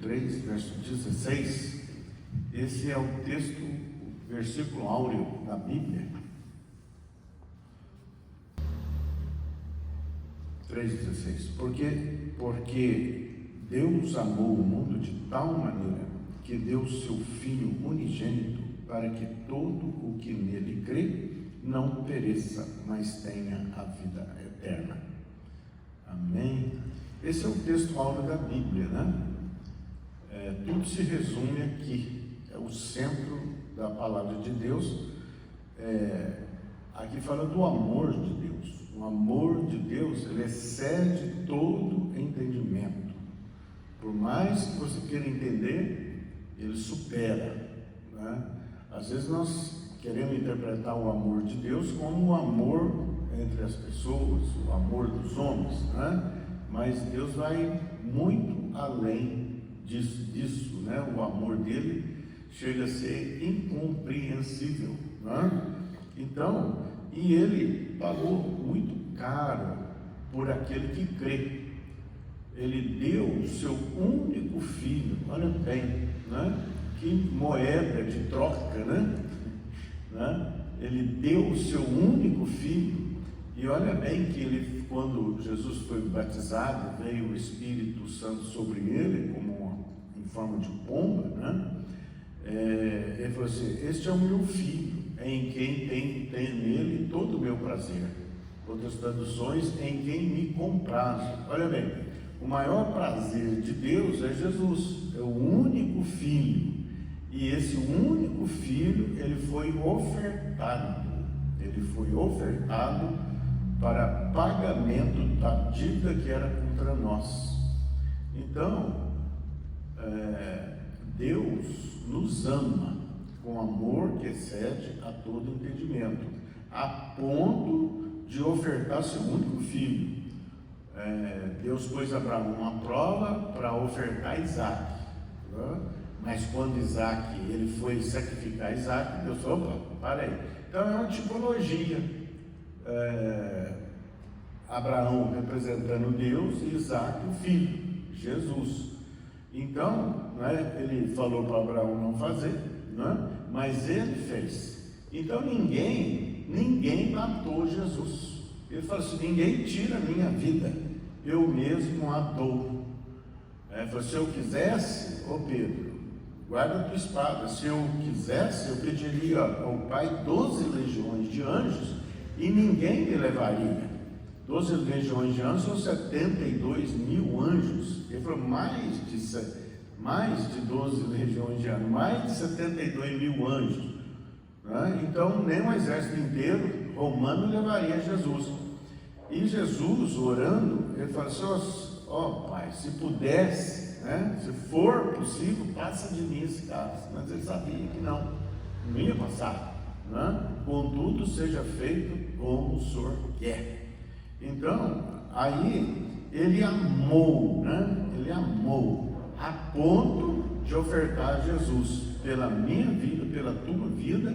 3, verso 16, esse é o texto, o versículo áureo da Bíblia. 3,16. Porque Deus amou o mundo de tal maneira que deu seu Filho unigênito para que todo o que nele crê não pereça, mas tenha a vida eterna. Amém? Esse é o texto áureo da Bíblia, né? Tudo se resume aqui, é o centro da palavra de Deus. Aqui fala do amor de Deus. O amor de Deus, ele excede todo entendimento. Por mais que você queira entender, ele supera, né? Às vezes nós queremos interpretar o amor de Deus como o amor entre as pessoas, o amor dos homens, né? Mas Deus vai muito além disso, né? O amor dele chega a ser incompreensível, né? Então, e ele pagou muito caro por aquele que crê. Ele deu o seu único filho, olha bem, né? Que moeda de troca, né? Ele deu o seu único filho, e olha bem que ele, quando Jesus foi batizado, veio o Espírito Santo sobre ele, em forma de pomba, né? Ele falou assim: este é o meu filho, em quem tem nele todo o meu prazer. Outras traduções, em quem me compraz. Olha bem, o maior prazer de Deus é Jesus, é o único filho. E esse único filho, ele foi ofertado para pagamento da dívida que era contra nós. Então, Deus nos ama com amor que excede a todo entendimento, a ponto de ofertar seu único filho. Deus pôs Abraão à prova para ofertar Isaac, né? Mas quando Isaac, ele foi sacrificar Isaac, Deus falou: opa, para aí. Então é uma tipologia, Abraão representando Deus e Isaac o filho, Jesus. Então, né, ele falou para Abraão não fazer, né, mas ele fez. Então ninguém matou Jesus. Ele falou assim: ninguém tira a minha vida, eu mesmo a dou. Falou: se eu quisesse, ô Pedro, guarda a tua espada. Se eu quisesse, eu pediria ao Pai 12 legiões de anjos e ninguém me levaria. 12 legiões de anjos são 72 mil anjos. Ele falou: mais de 12 legiões de anjos, mais de 72 mil anjos, né? Então nem um exército inteiro romano levaria Jesus. E Jesus, orando, ele falou assim: ó Pai, se pudesse, né, se for possível, passa de mim esse caso. Mas ele sabia que não ia passar, né? Contudo, seja feito como o Senhor quer. Então, aí ele amou, né? Ele amou a ponto de ofertar Jesus pela minha vida, pela tua vida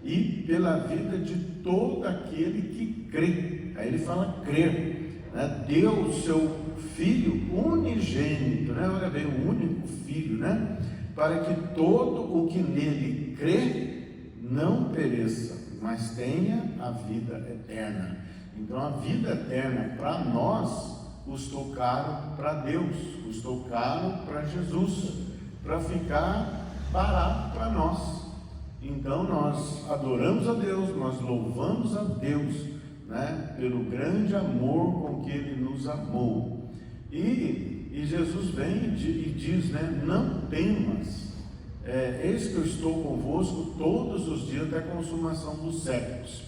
e pela vida de todo aquele que crê. Aí ele fala crer, né? Deu o seu Filho unigênito, né? Olha bem, o único Filho, né? Para que todo o que nele crê não pereça, mas tenha a vida eterna. Então a vida eterna para nós custou caro para Deus, custou caro para Jesus, para ficar barato para nós. Então nós adoramos a Deus, nós louvamos a Deus, né, pelo grande amor com que Ele nos amou. E Jesus vem e diz, né: não temas, eis que eu estou convosco todos os dias até a consumação dos séculos.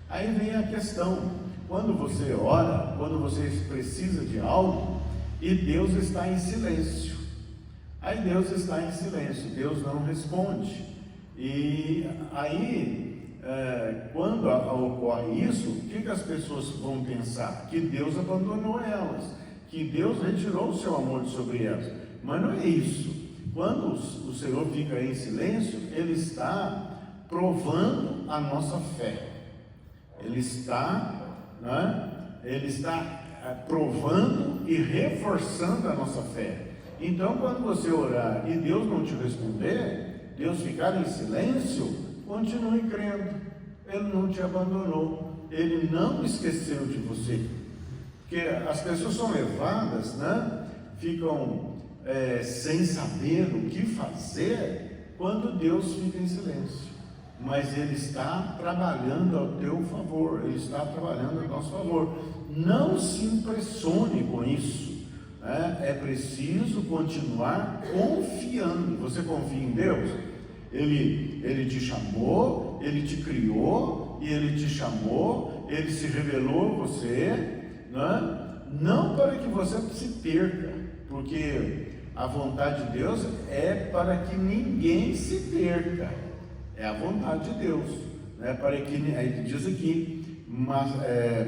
Aí vem a questão: quando você ora, quando você precisa de algo, e Deus está em silêncio, aí Deus está em silêncio, Deus não responde. E aí, quando ocorre isso, o que as pessoas vão pensar? Que Deus abandonou elas, que Deus retirou o seu amor sobre elas. Mas não é isso. Quando o Senhor fica em silêncio, Ele está provando a nossa fé. Ele está, né? Ele está provando e reforçando a nossa fé. Então, quando você orar e Deus não te responder, Deus ficar em silêncio, continue crendo. Ele não te abandonou, Ele não esqueceu de você. Porque as pessoas são levadas, né? Ficam sem saber o que fazer quando Deus fica em silêncio. Mas Ele está trabalhando ao teu favor, Ele está trabalhando ao nosso favor. Não se impressione com isso, né? É preciso continuar confiando. Você confia em Deus? Ele te chamou, Ele te criou, e Ele te chamou, Ele se revelou a você, né? Não para que você se perca, porque a vontade de Deus é para que ninguém se perca. É a vontade de Deus, né? Para que, aí diz aqui, mas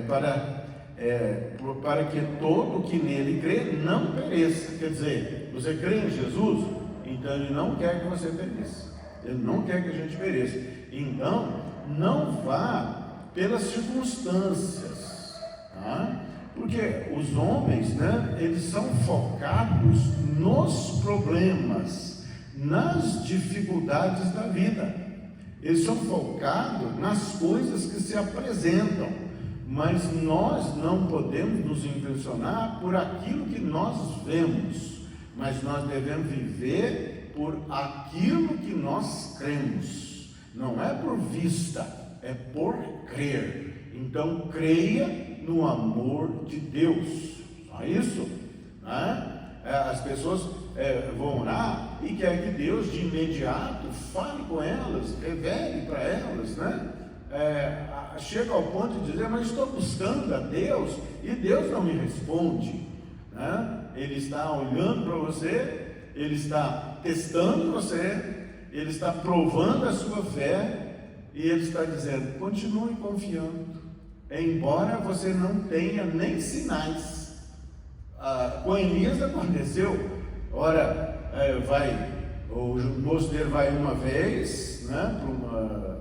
para que todo que nele crê não pereça. Quer dizer, você crê em Jesus, então Ele não quer que você pereça. Ele não quer que a gente pereça. Então, não vá pelas circunstâncias, tá? Porque os homens, né, eles são focados nos problemas, nas dificuldades da vida. Eles são focados nas coisas que se apresentam, mas nós não podemos nos impressionar por aquilo que nós vemos, mas nós devemos viver por aquilo que nós cremos. Não é por vista, é por crer. Então creia no amor de Deus, só isso, né? As pessoas vão orar e querem que Deus de imediato fale com elas, revele para elas, né? Chega ao ponto de dizer, mas estou buscando a Deus e Deus não me responde, né? Ele está olhando para você, Ele está testando você, Ele está provando a sua fé, e Ele está dizendo, continue confiando, embora você não tenha nem sinais. Com Elias aconteceu. Ora, o moço dele vai uma vez, né,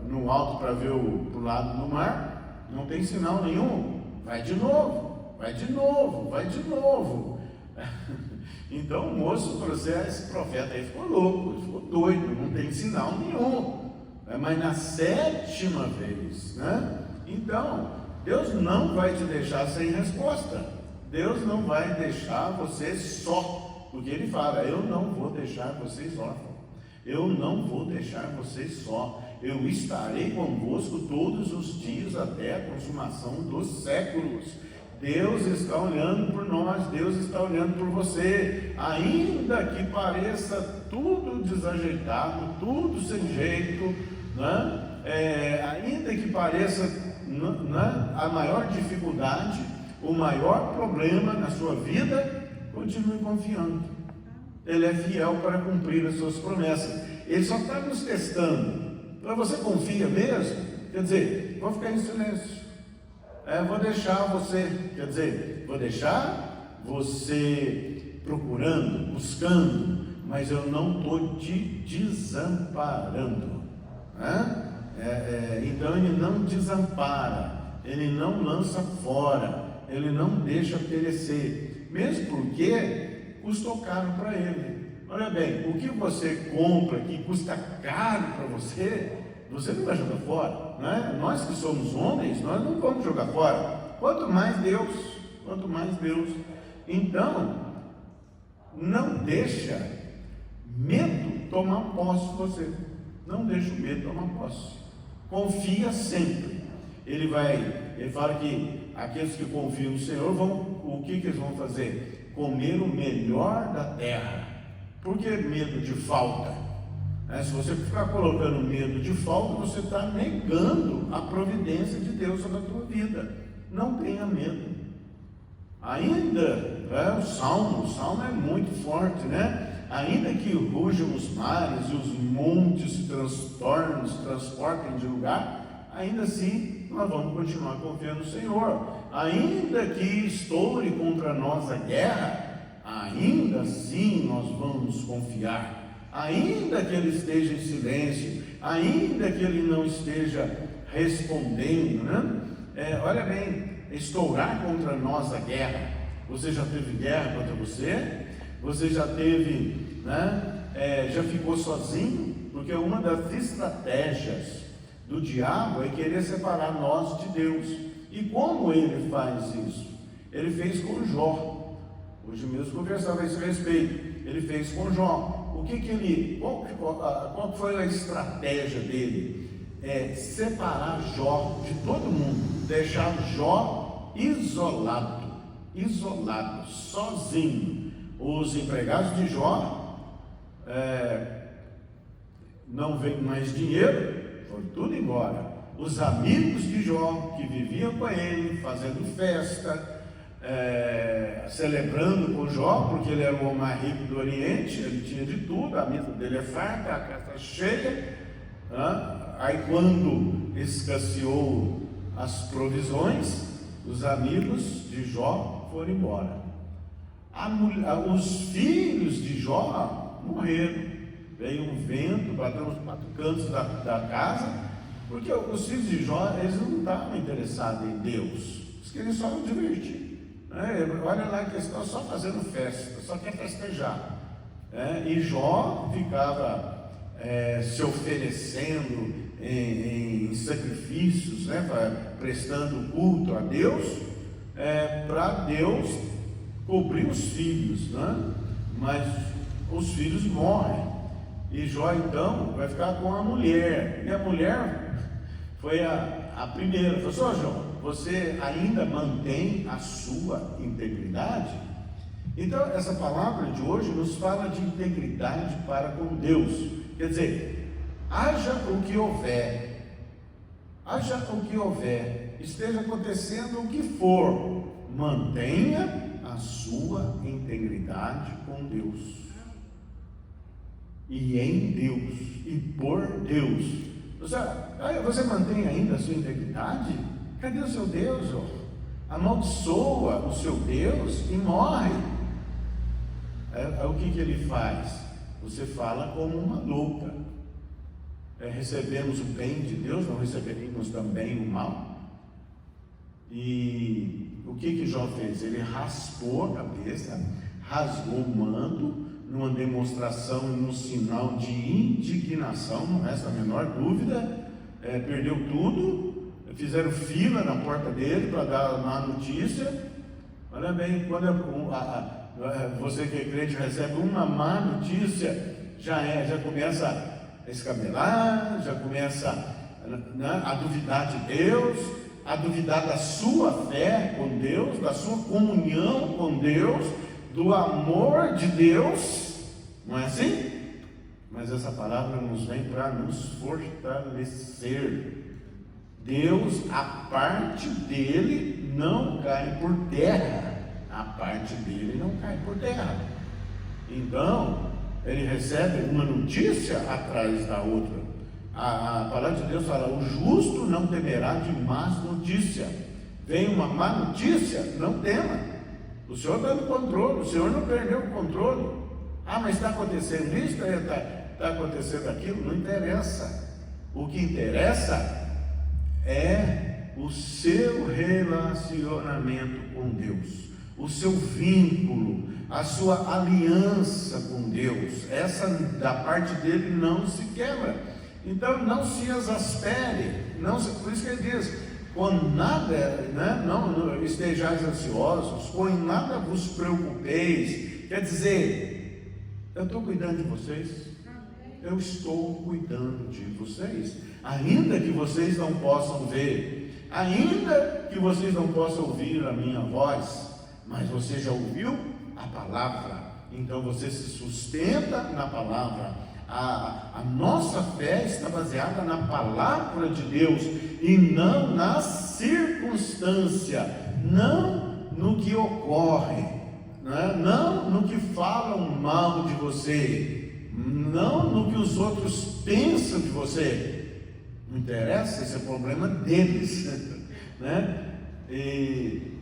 no alto para ver pro lado do mar, não tem sinal nenhum, vai de novo. Então o moço falou assim, esse profeta aí ficou louco, ele ficou doido, não tem sinal nenhum. Mas na 7ª vez, né? Então Deus não vai te deixar sem resposta. Deus não vai deixar você só, porque Ele fala, eu não vou deixar vocês órfãos, eu não vou deixar vocês só, eu estarei convosco todos os dias até a consumação dos séculos. Deus está olhando por nós, Deus está olhando por você, ainda que pareça tudo desajeitado, tudo sem jeito, né? Ainda que pareça, né, a maior dificuldade, o maior problema na sua vida, continue confiando. Ele é fiel para cumprir as suas promessas. Ele só está nos testando. Para você confia mesmo? Quer dizer, vou ficar em silêncio. Vou deixar você procurando, buscando, mas eu não estou te desamparando, né? Então Ele não desampara, Ele não lança fora, Ele não deixa perecer, mesmo porque custou caro para Ele. Olha bem, o que você compra que custa caro para você não vai jogar fora, né? Nós que somos homens, nós não vamos jogar fora, quanto mais Deus. Então, não deixa medo tomar posse de você, não deixa o medo tomar posse, confia sempre. Ele fala que aqueles que confiam no Senhor o que eles vão fazer? Comer o melhor da terra. Por que medo de falta? Se você ficar colocando medo de falta, você está negando a providência de Deus sobre a tua vida. Não tenha medo. Ainda, o Salmo é muito forte, né? Ainda que rujam os mares e os montes se transportem de lugar, ainda assim nós vamos continuar confiando no Senhor. Ainda que estoure contra nós a guerra, ainda assim nós vamos confiar. Ainda que Ele esteja em silêncio, ainda que Ele não esteja respondendo, né? Olha bem, estourar contra nós a guerra. Você já teve guerra contra você? Você já teve, né? Já ficou sozinho? Porque uma das estratégias do diabo é querer separar nós de Deus. E como ele faz isso? Ele fez com Jó. Hoje mesmo conversava a esse respeito. Ele fez com Jó. Qual foi a estratégia dele? Separar Jó de todo mundo, deixar Jó isolado, sozinho. Os empregados de Jó não veio mais dinheiro, foram tudo embora. Os amigos de Jó, que viviam com ele, fazendo festa, celebrando com Jó, porque ele era o homem mais rico do Oriente, ele tinha de tudo, a mesa dele é farta, a casa cheia. Aí quando escasseou as provisões, os amigos de Jó foram embora. Os filhos de Jó morreram. Veio um vento, bateu nos 4 cantos da casa, porque os filhos de Jó, eles não estavam interessados em Deus, eles queriam só se divertir. Olha lá que eles estão só fazendo festa, só quer festejar. E Jó ficava se oferecendo em sacrifícios, prestando culto a Deus, para Deus cobrir os filhos, mas os filhos morrem. E Jó então vai ficar com a mulher, e a mulher foi a primeira. Falou assim: Jó, você ainda mantém a sua integridade? Então essa palavra de hoje nos fala de integridade para com Deus. Quer dizer, haja o que houver, esteja acontecendo o que for, mantenha a sua integridade com Deus, e em Deus, e por Deus. Você mantém ainda a sua integridade? Cadê o seu Deus? Amaldiçoa o seu Deus e morre. O que ele faz? Você fala como uma louca. Recebemos o bem de Deus, não receberíamos também o mal? E o que Jó fez? Ele raspou a cabeça, rasgou o manto, numa demonstração e num sinal de indignação, não resta a menor dúvida. Perdeu tudo, fizeram fila na porta dele para dar a má notícia. Olha bem, quando você que é crente recebe uma má notícia, já começa a escabelar, já começa a duvidar de Deus, a duvidar da sua fé com Deus, da sua comunhão com Deus, do amor de Deus. Não é assim? Mas essa palavra nos vem para nos fortalecer. Deus, a parte dele não cai por terra. A parte dele não cai por terra. Então, ele recebe uma notícia atrás da outra. A palavra de Deus fala: o justo não temerá de más notícias. Vem uma má notícia, não tema. O Senhor está no controle, o Senhor não perdeu o controle. Mas está acontecendo isso, está acontecendo aquilo, não interessa. O que interessa é o seu relacionamento com Deus, o seu vínculo, a sua aliança com Deus. Essa da parte dele não se quebra. Então não se exaspere, por isso que ele diz: com nada, não estejais ansiosos, com nada vos preocupeis. Quer dizer, eu estou cuidando de vocês, eu estou cuidando de vocês, ainda que vocês não possam ver, ainda que vocês não possam ouvir a minha voz, mas você já ouviu a palavra, então você se sustenta na palavra. A nossa fé está baseada na palavra de Deus e não na circunstância, não no que ocorre, não no que falam mal de você, não no que os outros pensam de você. Não interessa, esse é o problema deles,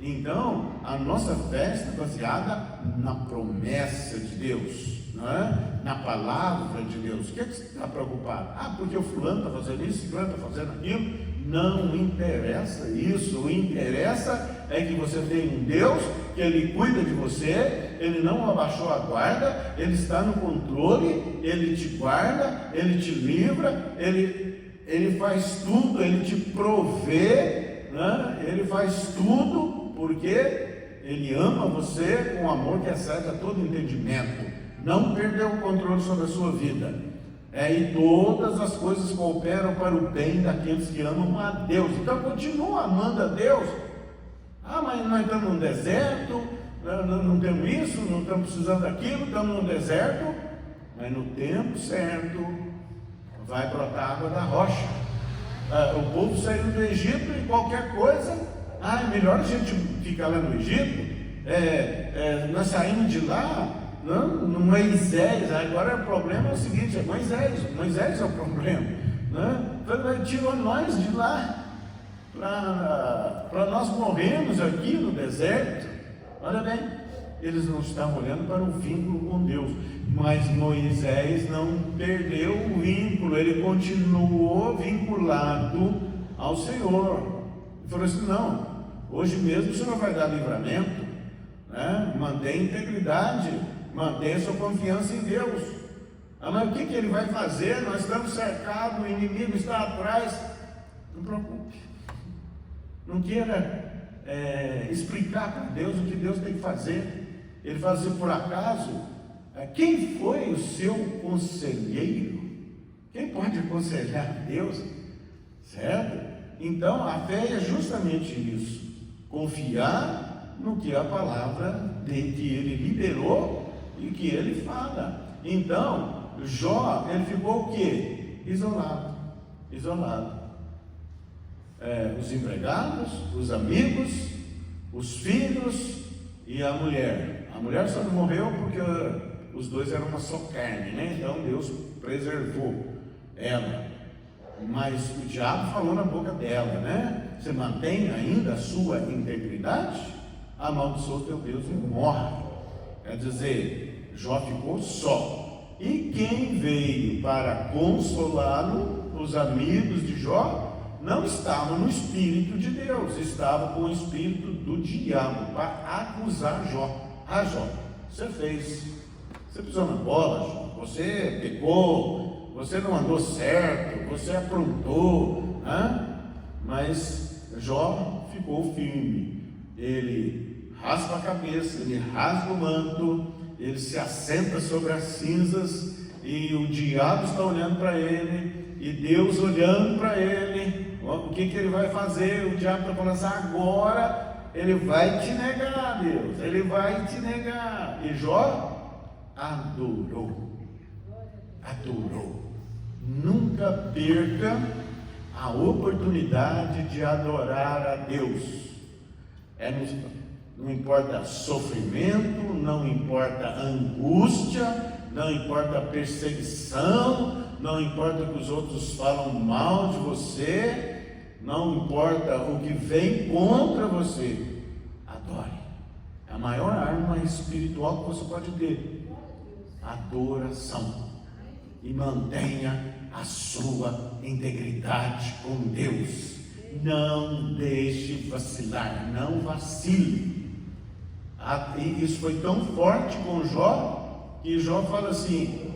Então, a nossa fé está baseada na promessa de Deus, na palavra de Deus. O que você está preocupado? Porque o fulano está fazendo isso, o fulano está fazendo aquilo. Não interessa isso. O que interessa é que você tem um Deus, que Ele cuida de você, Ele não abaixou a guarda, Ele está no controle, Ele te guarda, Ele te livra, Ele faz tudo, Ele te provê, né? Ele faz tudo porque Ele ama você com um amor que excede a todo entendimento. Não perdeu o controle sobre a sua vida. E todas as coisas cooperam para o bem daqueles que amam a Deus. Então continua amando a Deus. Mas nós estamos num deserto, não temos isso, não estamos precisando daquilo, estamos num deserto. Mas no tempo certo vai brotar água da rocha. O povo saiu do Egito e qualquer coisa, é melhor a gente ficar lá no Egito. Nós saímos de lá, no Moisés. Agora o problema é o seguinte: Moisés é o problema, né? Então, tirou nós de lá para nós morrermos aqui no deserto. Olha bem, eles não estavam olhando para o vínculo com Deus, mas Moisés não perdeu o vínculo, ele continuou vinculado ao Senhor. Ele falou assim: não, hoje mesmo o Senhor vai dar livramento, né? Mantenha integridade, mantenha sua confiança em Deus. Mas o que ele vai fazer? Nós estamos cercados, o inimigo está atrás. Não preocupe, não queira explicar para Deus o que Deus tem que fazer. Ele fala assim: por acaso, quem foi o seu conselheiro? Quem pode aconselhar Deus? Certo? Então a fé é justamente isso: confiar no que a palavra que ele liberou e que ele fala. Então Jó, ele ficou o quê? Isolado. Os empregados, os amigos, os filhos e a mulher. A mulher só não morreu porque os dois eram uma só carne, né? Então Deus preservou ela. Mas o diabo falou na boca dela, né? Você mantém ainda a sua integridade? Amaldiçoa o teu Deus e morre. Quer dizer, Jó ficou só. E quem veio para consolá-lo, os amigos de Jó, não estavam no Espírito de Deus, estavam com o Espírito do diabo para acusar Jó. Jó, você pisou na bola, Jó, você pecou, você não andou certo, você aprontou, mas Jó ficou firme. Ele raspa a cabeça, ele rasga o manto, ele se assenta sobre as cinzas, e o diabo está olhando para ele, e Deus olhando para ele. O que ele vai fazer? O diabo está falando assim: agora ele vai te negar, Deus, ele vai te negar. E Jó adorou. Nunca perca a oportunidade de adorar a Deus. Não importa sofrimento, não importa angústia, não importa perseguição, não importa que os outros falam mal de você, não importa o que vem contra você, adore. É a maior arma espiritual que você pode ter: adoração. E mantenha a sua integridade com Deus. Não deixe vacilar, não vacile. E isso foi tão forte com Jó, que Jó fala assim: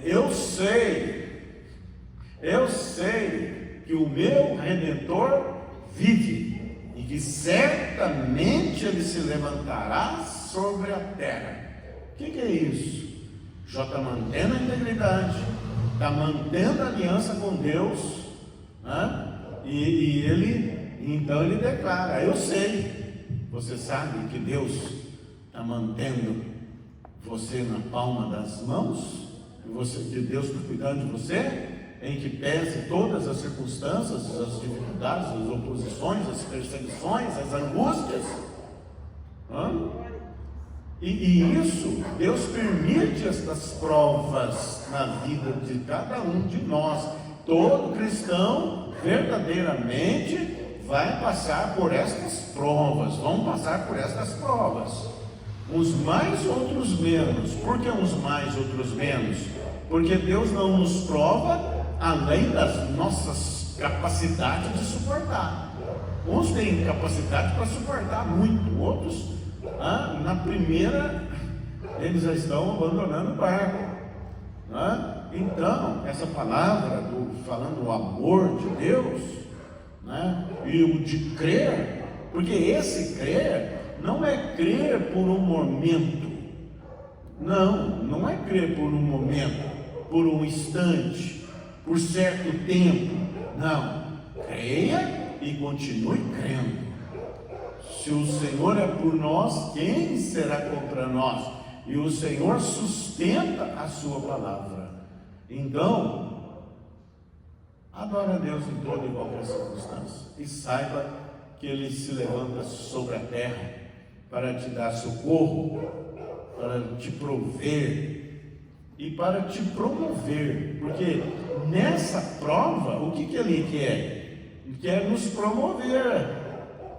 eu sei que o meu Redentor vive, e que certamente ele se levantará sobre a terra. O que é isso? Jó está mantendo a integridade, está mantendo a aliança com Deus, e então ele declara: eu sei. Você sabe que Deus está mantendo você na palma das mãos, que Deus está cuidando de você, em que pese todas as circunstâncias, as dificuldades, as oposições, as perseguições, as angústias. E isso, Deus permite estas provas na vida de cada um de nós. Todo cristão verdadeiramente vai passar por estas provas, vão passar por estas provas. Uns mais, outros menos. Por que uns mais, outros menos? Porque Deus não nos prova além das nossas capacidades de suportar. Uns têm capacidade para suportar muito, outros na primeira eles já estão abandonando o barco, né? Então, essa palavra falando o amor de Deus, né? E o de crer, porque esse crer não é crer por um momento, não é crer por um momento, por um instante, por certo tempo, não, creia e continue crendo. Se o Senhor é por nós, quem será contra nós? E o Senhor sustenta a sua palavra. Então, adora a Deus em toda e qualquer circunstância, e saiba que Ele se levanta sobre a terra para te dar socorro, para te prover e para te promover, porque nessa prova, o que Ele quer? Ele quer nos promover.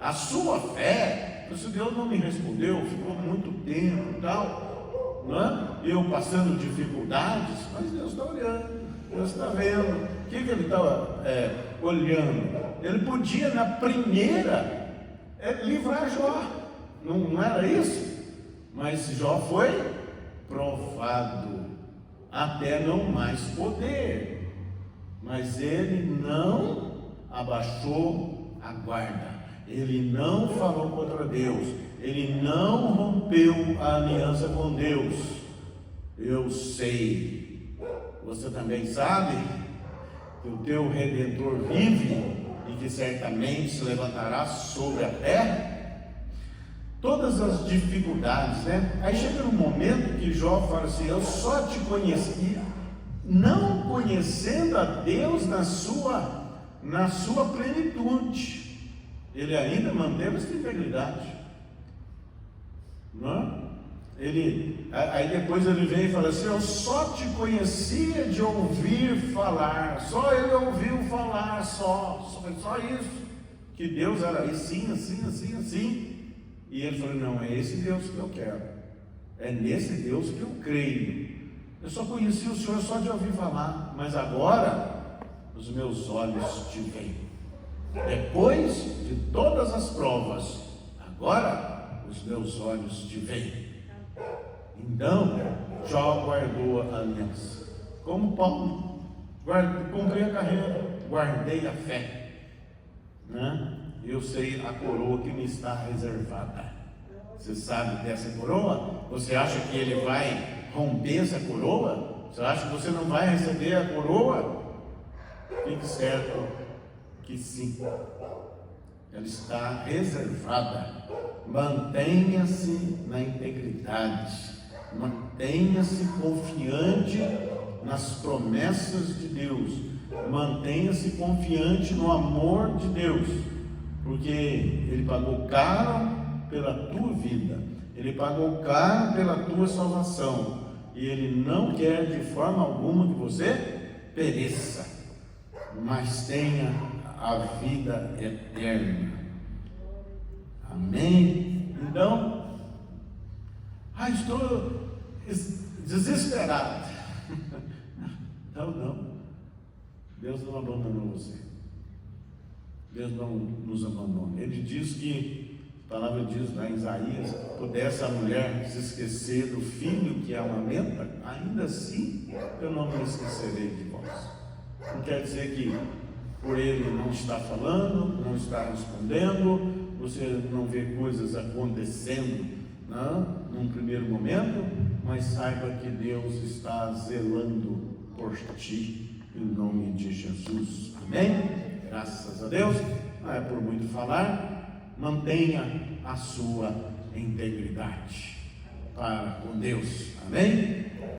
A sua fé, se Deus não me respondeu, ficou muito tempo e tal, não é? Eu passando dificuldades, mas Deus está olhando, Deus está vendo. O que Ele estava olhando? Ele podia na primeira livrar Jó, não era isso? Mas Jó foi provado até não mais poder, mas ele não abaixou a guarda. Ele não falou contra Deus, ele não rompeu a aliança com Deus. Eu sei, você também sabe que o teu Redentor vive e que certamente se levantará sobre a terra. Todas as dificuldades, né? Aí chega um momento que Jó fala assim: eu só te conheci, não conhecendo a Deus na sua plenitude. Ele ainda manteve essa integridade, não? Aí depois ele vem e fala assim: eu só te conhecia de ouvir falar. Só ele ouviu falar, só isso, que Deus era assim, assim, assim, assim. E ele falou: não, é esse Deus que eu quero, é nesse Deus que eu creio. Eu só conheci o Senhor só de ouvir falar, mas agora os meus olhos te veem. Depois de todas as provas, agora os meus olhos te veem. Então, Jó guardou a aliança. Como Paulo, cumpri a carreira, guardei a fé, né? Eu sei a coroa que me está reservada. Você sabe dessa coroa? Você acha que ele vai romper essa coroa? Você acha que você não vai receber a coroa? Fique certo que sim, ela está reservada. Mantenha-se na integridade, mantenha-se confiante nas promessas de Deus, mantenha-se confiante no amor de Deus, porque Ele pagou caro pela tua vida, Ele pagou caro pela tua salvação, e Ele não quer de forma alguma que você pereça, mas tenha a vida eterna. Amém? Então, estou desesperado. Não, Deus não abandonou você, Deus não nos abandona. Ele diz que, a palavra diz lá em Isaías: pudesse a mulher se esquecer do filho que a amamenta, ainda assim eu não me esquecerei de vós. Não quer dizer que por ele não está falando, não está respondendo, você não vê coisas acontecendo, não, num primeiro momento, mas saiba que Deus está zelando por ti, em nome de Jesus. Amém? Graças a Deus. Não é por muito falar, mantenha a sua integridade para com Deus. Amém?